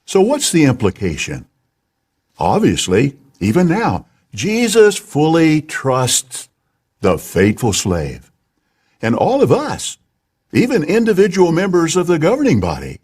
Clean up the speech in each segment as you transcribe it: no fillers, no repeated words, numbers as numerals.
So what's the implication? Obviously, even now, Jesus fully trusts the faithful slave. And all of us, even individual members of the governing body,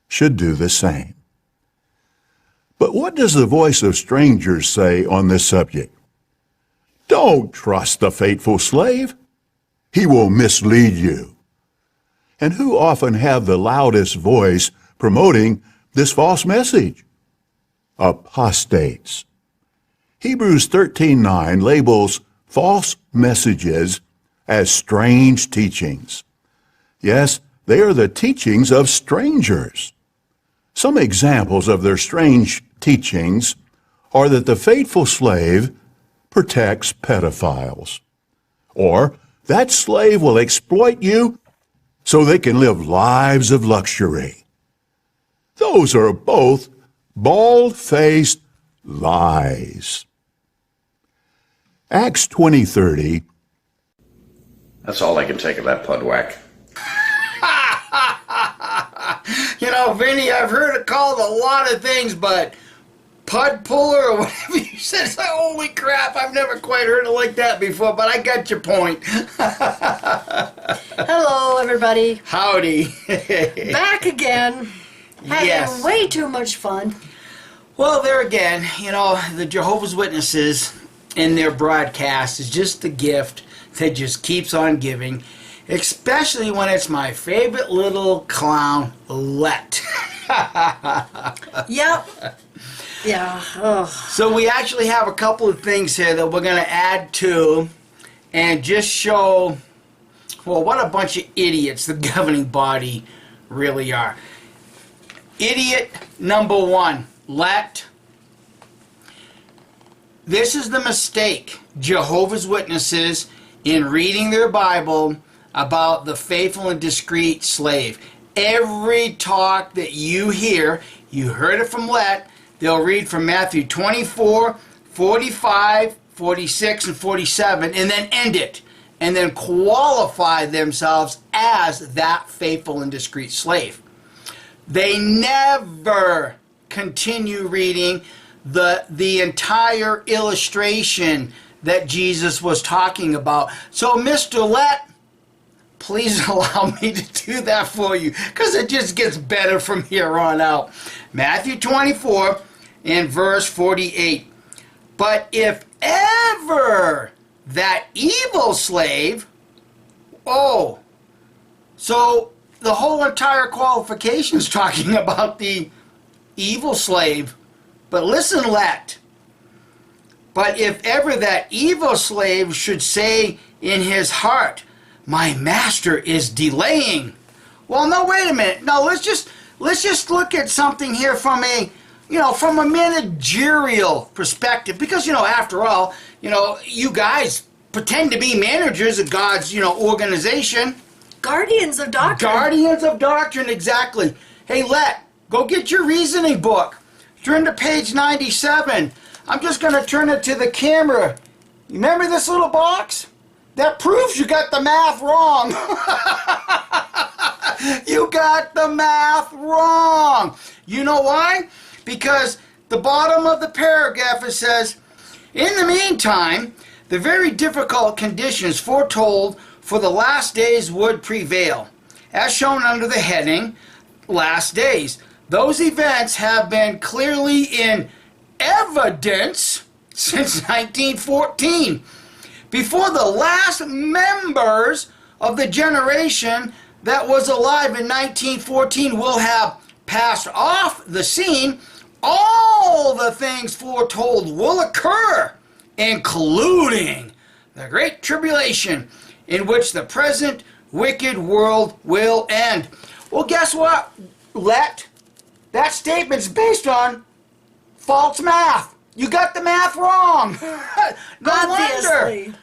should do the same. But what does the voice of strangers say on this subject? Don't trust the faithful slave. He will mislead you. And who often have the loudest voice promoting this false message? Apostates. Hebrews 13:9 labels false messages as strange teachings. Yes, they are the teachings of strangers. Some examples of their strange teachings are that the faithful slave protects pedophiles, or that slave will exploit you so they can live lives of luxury. Those are both bald-faced lies. Acts 20:30. That's all I can take of that pud whack. You know, Vinny, I've heard it called a lot of things, but pud puller or whatever you said, it's like, holy crap, I've never quite heard it like that before, but I got your point. Hello, everybody. Howdy. Back again. Having Yes. way too much fun. Well, there again, you know, the Jehovah's Witnesses in their broadcast is just the gift that just keeps on giving, especially when it's my favorite little clown, Lett. Yep. Yeah. Ugh. So we actually have a couple of things here that we're going to add to and just show, well, what a bunch of idiots the governing body really are. Idiot number one, Lett. This is the mistake Jehovah's Witnesses in reading their Bible about the faithful and discreet slave. Every talk that you hear, you heard it from Lett, they'll read from Matthew 24, 45, 46, and 47, and then end it, and then qualify themselves as that faithful and discreet slave. They never continue reading the entire illustration that Jesus was talking about. So, Mr. Lett, please allow me to do that for you, because it just gets better from here on out. Matthew 24 and verse 48. But if ever that evil slave, so the whole entire qualification is talking about the evil slave. But listen, Lett. But if ever that evil slave should say in his heart, my master is delaying. Well, no, wait a minute. No, let's just look at something here from a managerial perspective, because, after all, you guys pretend to be managers of God's, organization. Guardians of doctrine. Guardians of doctrine, exactly. Hey, Lett, go get your reasoning book. Turn to page 97. I'm just going to turn it to the camera. You remember this little box? That proves you got the math wrong. You got the math wrong. You know why? Because the bottom of the paragraph, it says, in the meantime, the very difficult conditions foretold for the last days would prevail, as shown under the heading, Last Days. Those events have been clearly in evidence since 1914. Before the last members of the generation that was alive in 1914 will have passed off the scene, all the things foretold will occur, including the Great Tribulation, in which the present wicked world will end. Well, guess what, Lett? That statement's based on false math. You got the math wrong.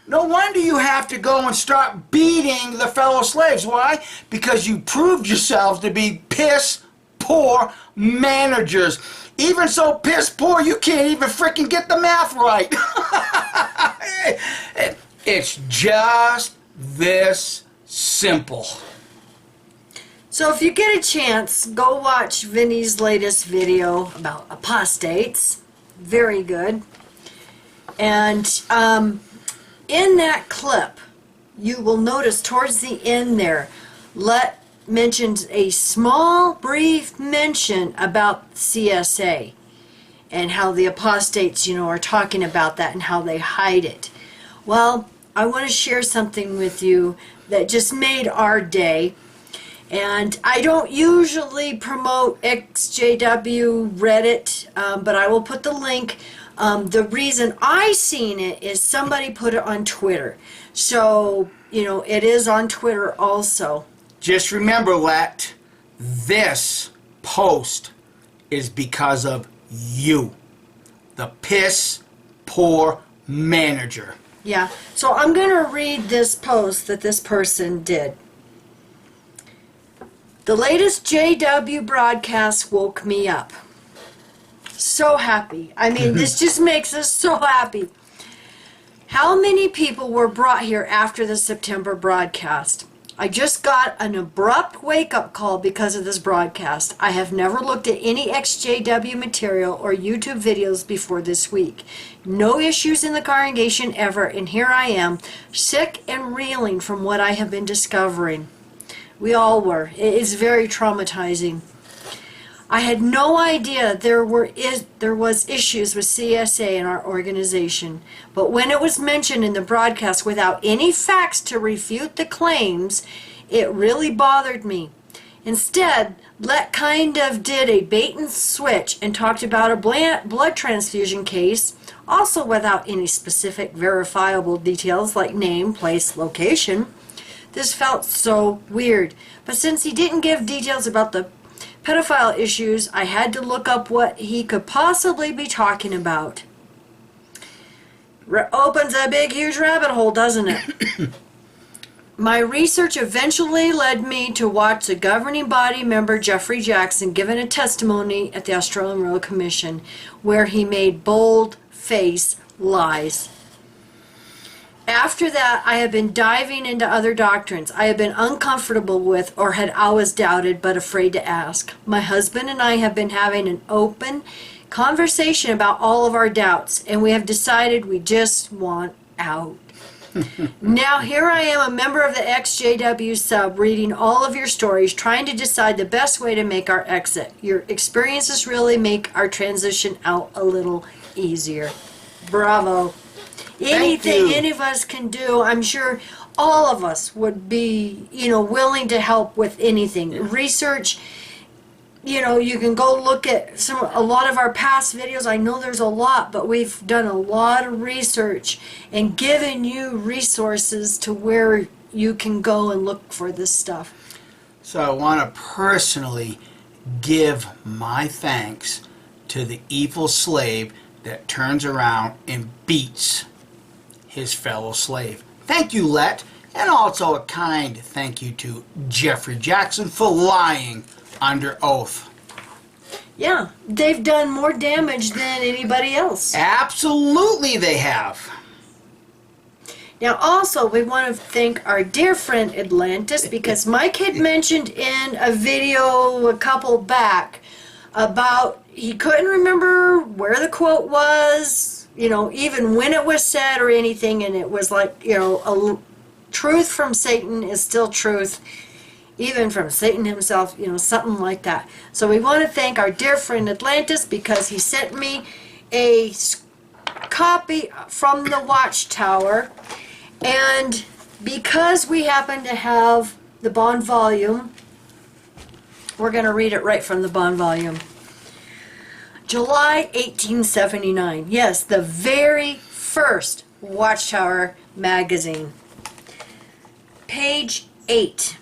No wonder you have to go and start beating the fellow slaves. Why? Because you proved yourselves to be piss poor managers. Even so piss poor, you can't even freaking get the math right. It's just this simple. So if you get a chance, go watch Vinny's latest video about apostates. Very good. And in that clip, you will notice towards the end there, Lett mentions a small, brief mention about CSA and how the apostates, are talking about that and how they hide it. Well, I want to share something with you that just made our day. And I don't usually promote XJW Reddit, but I will put the link. The reason I seen it is somebody put it on Twitter. So, it is on Twitter also. Just remember, Lett, this post is because of you, the piss poor manager. Yeah, so I'm going to read this post that this person did. The latest JW broadcast woke me up. So happy. I mean, this just makes us so happy. How many people were brought here after the September broadcast? I just got an abrupt wake-up call because of this broadcast. I have never looked at any XJW material or YouTube videos before this week. No issues in the congregation ever, and here I am, sick and reeling from what I have been discovering. We all were. It is very traumatizing. I had no idea there was issues with CSA in our organization, but when it was mentioned in the broadcast without any facts to refute the claims, it really bothered me. Instead, Lett kind of did a bait and switch and talked about a blood transfusion case, also without any specific verifiable details like name, place, location. This felt so weird, but since he didn't give details about the pedophile issues, I had to look up what he could possibly be talking about. Opens a big, huge rabbit hole, doesn't it? My research eventually led me to watch the governing body member Jeffrey Jackson giving a testimony at the Australian Royal Commission, where he made bold-faced lies. After that, I have been diving into other doctrines I have been uncomfortable with or had always doubted but afraid to ask. My husband and I have been having an open conversation about all of our doubts, and we have decided we just want out. Now here I am, a member of the XJW sub, reading all of your stories, trying to decide the best way to make our exit. Your experiences really make our transition out a little easier. Bravo. Anything any of us can do, I'm sure all of us would be, willing to help with anything. Research, you can go look at a lot of our past videos. I know there's a lot, but we've done a lot of research and given you resources to where you can go and look for this stuff. So I want to personally give my thanks to the evil slave that turns around and beats his fellow slave. Thank you, Lett, and also a kind thank you to Jeffrey Jackson for lying under oath. Yeah, they've done more damage than anybody else. Absolutely they have. Now also, we want to thank our dear friend Atlantis, because Mike had mentioned in a video a couple back about he couldn't remember where the quote was, even when it was said or anything, and it was like, truth from Satan is still truth, even from Satan himself, something like that. So we want to thank our dear friend Atlantis, because he sent me a copy from the Watchtower, and because we happen to have the Bond volume, we're going to read it right from the Bond volume. July 1879. Yes, the very first Watchtower magazine. Page 8.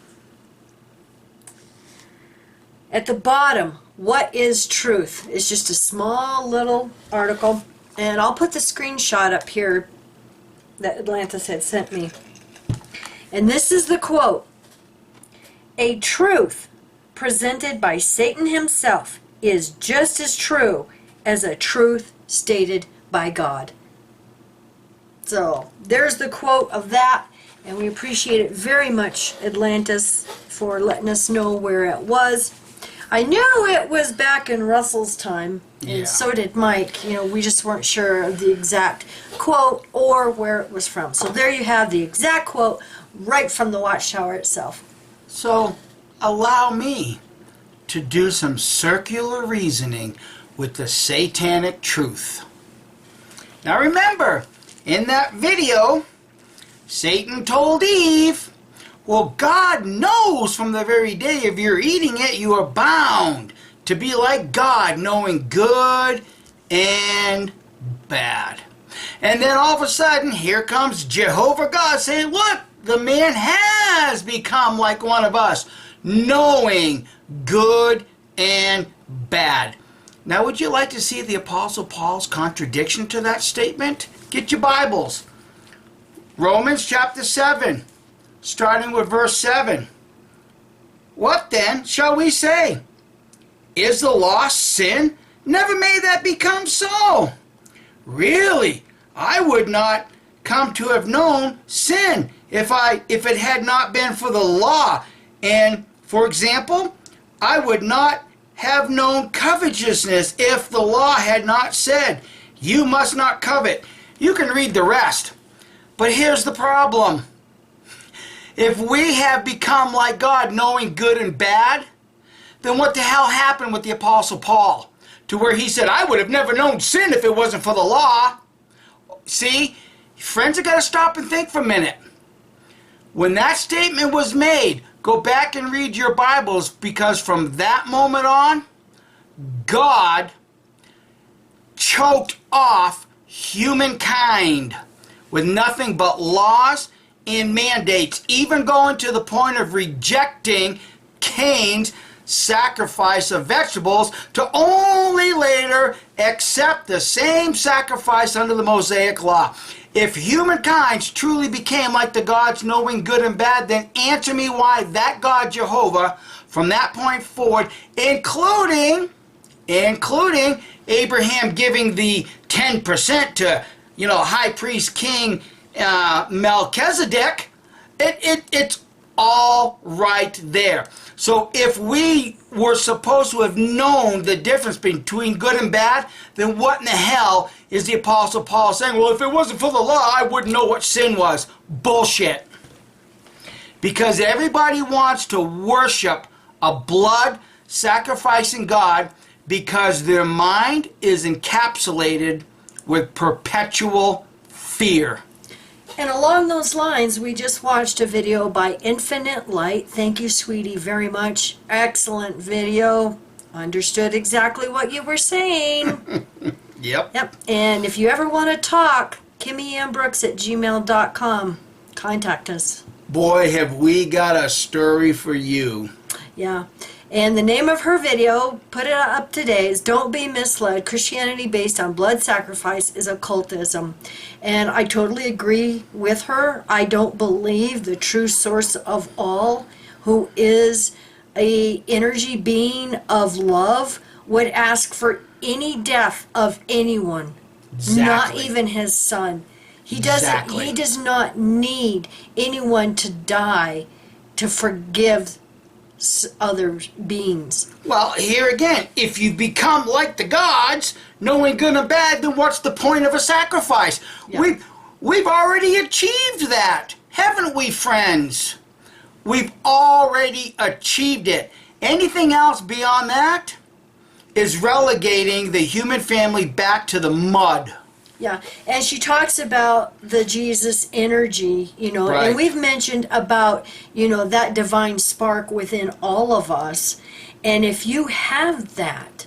At the bottom, what is truth? It's just a small little article. And I'll put the screenshot up here that Atlantis had sent me. And this is the quote. A truth presented by Satan himself is just as true as a truth stated by God. So there's the quote of that, And we appreciate it very much, Atlantis, for letting us know where it was. I knew it was back in Russell's time, and so did Mike. You know, we just weren't sure of the exact quote or where it was from. So there you have the exact quote right from the Watchtower itself. So allow me to do some circular reasoning with the satanic truth. Now remember, in that video, Satan told Eve, well, God knows from the very day of your eating it, you are bound to be like God, knowing good and bad. And then all of a sudden, here comes Jehovah God saying, look, the man has become like one of us, knowing good and bad. Now, would you like to see the Apostle Paul's contradiction to that statement? Get your Bibles. Romans chapter 7. Starting with verse 7. What then shall we say? Is the law sin? Never may that become so. Really, I would not come to have known sin if it had not been for the law. And, for example, I would not have known covetousness if the law had not said, you must not covet. You can read the rest. But here's the problem. If we have become like God, knowing good and bad, then what the hell happened with the Apostle Paul? To where he said, I would have never known sin if it wasn't for the law. See, friends have got to stop and think for a minute. When that statement was made, go back and read your Bibles, because from that moment on, God choked off humankind with nothing but laws and mandates, even going to the point of rejecting Cain's sacrifice of vegetables to only later accept the same sacrifice under the Mosaic law. If humankind truly became like the gods, knowing good and bad, then answer me why that God Jehovah, from that point forward, including Abraham giving the 10% to, high priest king Melchizedek, it's all right there. So if we were supposed to have known the difference between good and bad, then what in the hell is the Apostle Paul saying? Well, if it wasn't for the law, I wouldn't know what sin was. Bullshit. Because everybody wants to worship a blood-sacrificing God because their mind is encapsulated with perpetual fear. And along those lines, we just watched a video by Infinite Light. Thank you, sweetie, very much. Excellent video. Understood exactly what you were saying. Yep. And if you ever want to talk, KimmyAnnBrooks@gmail.com. Contact us. Boy, have we got a story for you. Yeah. And the name of her video, put it up today, is Don't Be Misled. Christianity based on blood sacrifice is occultism. And I totally agree with her. I don't believe the true source of all, who is a energy being of love, would ask for any death of anyone. Exactly. Not even his son. He does not need anyone to die to forgive other beings. Well, here again, if you become like the gods, knowing good and bad, then what's the point of a sacrifice? Yeah. We've already achieved that, haven't we, friends? We've already achieved it. Anything else beyond that is relegating the human family back to the mud. Yeah, and she talks about the Jesus energy, Right. and we've mentioned about, that divine spark within all of us. And if you have that,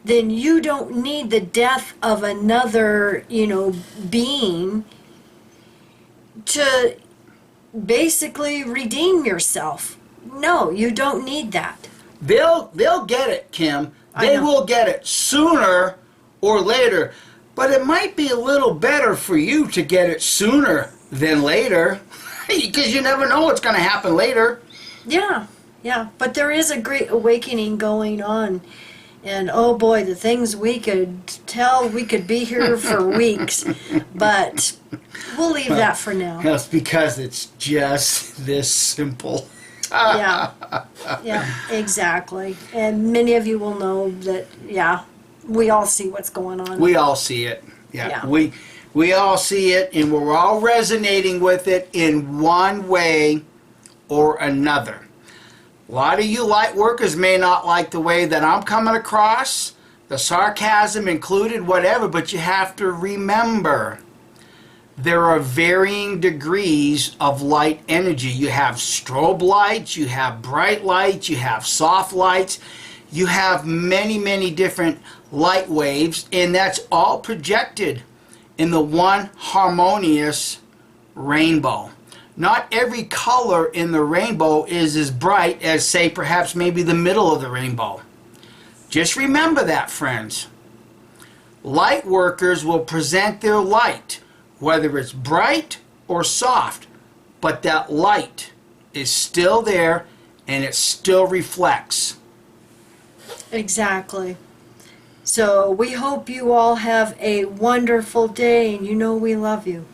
then you don't need the death of another, being to basically redeem yourself. No, you don't need that. They'll get it, Kim. They will get it sooner or later. But it might be a little better for you to get it sooner than later, because you never know what's going to happen later. Yeah. But there is a great awakening going on. And oh boy, the things we could tell, we could be here for weeks. But we'll leave that for now. That's because it's just this simple. Yeah, exactly. And many of you will know that, we all see what's going on. We all see it. Yeah. We all see it, and we're all resonating with it in one way or another. A lot of you light workers may not like the way that I'm coming across, the sarcasm included, whatever, but you have to remember there are varying degrees of light energy. You have strobe lights, you have bright lights, you have soft lights, you have many, many different light waves, and that's all projected in the one harmonious rainbow. Not every color in the rainbow is as bright as, say, perhaps maybe the middle of the rainbow. Just remember that, friends. Light workers will present their light, whether it's bright or soft, but that light is still there and it still reflects. Exactly. So we hope you all have a wonderful day, and you know we love you.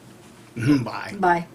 Bye. Bye.